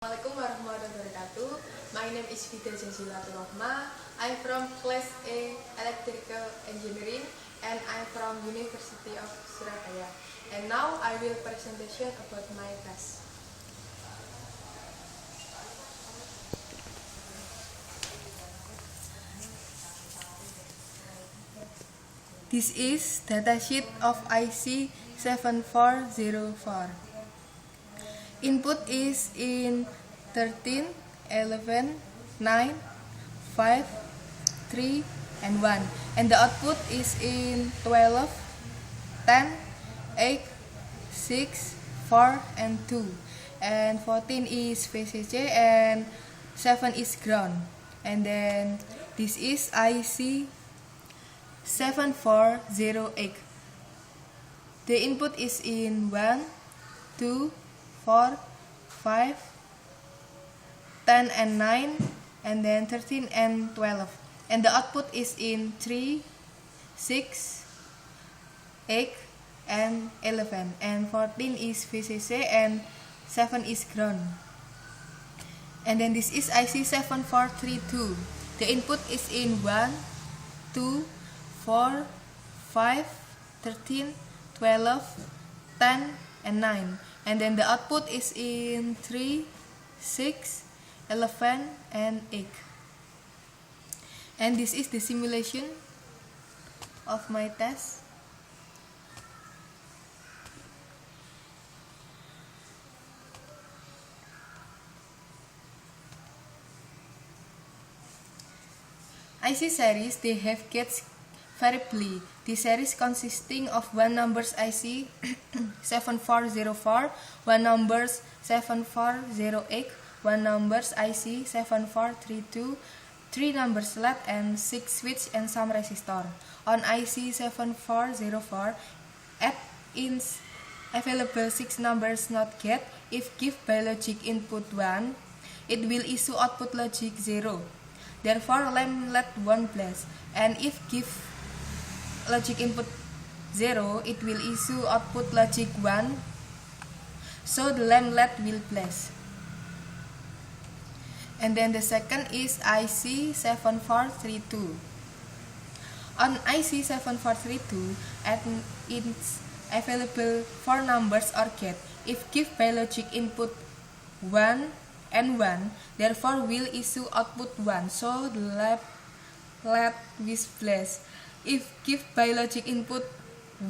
Assalamualaikum warahmatullahi wabarakatuh. My name is Fitri Jazilatul Rahma. I'm from Class A Electrical Engineering and I'm from University of Surabaya. And now I will presentation about my class. This is datasheet of IC 7404. Input is in 13, 11, 9, 5, 3, and 1. And the output is in 12, 10, 8, 6, 4, and 2. And 14 is VCC and 7 is ground. And then this is IC 7408. The input is in 1, 2, 4, 5, 10 and 9, and then 13 and 12. And the output is in 3, 6, 8, and 11. And 14 is VCC and 7 is ground. And then this is IC 7432. The input is in 1, 2, 4, 5, 13, 12, 10, and 9. And then the output is in 3, 6, 11, and 8. And this is the simulation of my test. IC series, they have gates variably. The series consisting of one numbers IC 7404, one numbers 7408, one numbers IC 7432, 3 numbers LED, and 6 switch and some resistor. On IC 7404, add in available 6 numbers not get. If give by logic input 1, it will issue output logic 0. Therefore, lamp LED 1 place. And if give logic input 0, it will issue output logic 1, so the lamp LED will place. And then the second is IC 7432. On IC 7432, add in available 4 numbers or get. If give by logic input 1 and 1, therefore will issue output 1, so the lamp LED will place. If give by logic input 1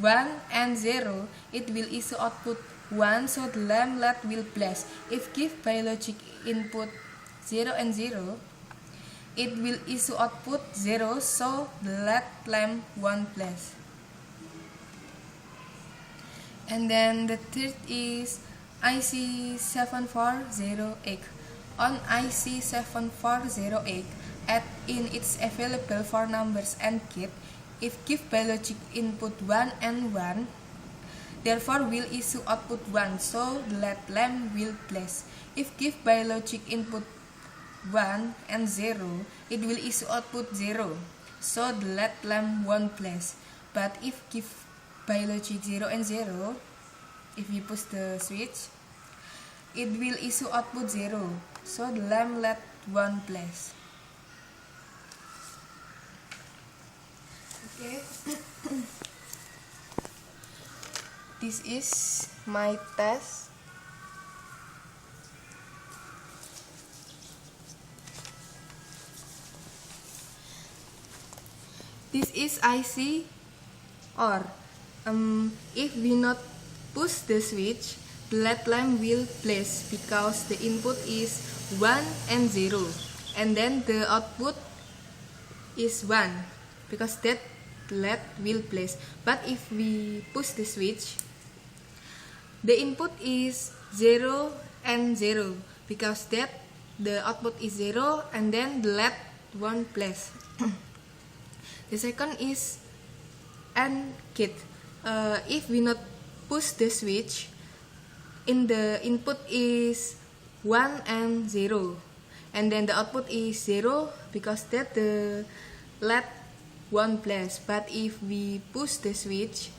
and 0, it will issue output 1, so the lamp LED will place. If give by logic input 0 and 0, it will issue output 0, so the LED lamp 1 place. And then the third is IC 7408. On IC 7408, add in its available 4 numbers and get. If give by logic input 1 and 1, therefore will issue output 1, so the LED lamp will place. If give by logic input 1 and 0, it will issue output 0, so the LED lamp won't place. But if give by logic 0 and 0, if you push the switch, it will issue output 0, so the lamp LED won't place. Okay. This is my test. This is IC or if we not push the switch, the LED lamp will place because the input is 1 and 0, and then the output is 1 because that LED will place. But if we push the switch, the input is 0 and 0 because that the output is 0, and then the LED won't place. The second is AND gate. If we not push the switch, in the input is 1 and 0, and then the output is 0 because that the LED won't place. But if we push the switch,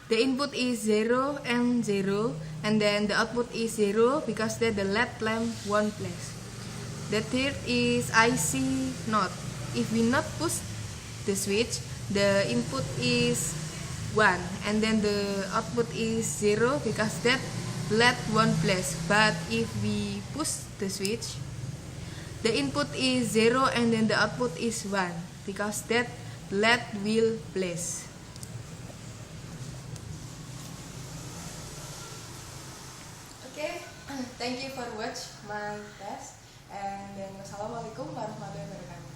the input is 0 and 0, and then the output is 0 because that the LED lamp won't place. The third is IC not. If we not push the switch, the input is 1 and then the output is 0 because that LED won't place. But if we push the switch, the input is 0 and then the output is 1 because that LED will place. Okay, thank you for watch my test, and then wassalamualaikum warahmatullahi wabarakatuh.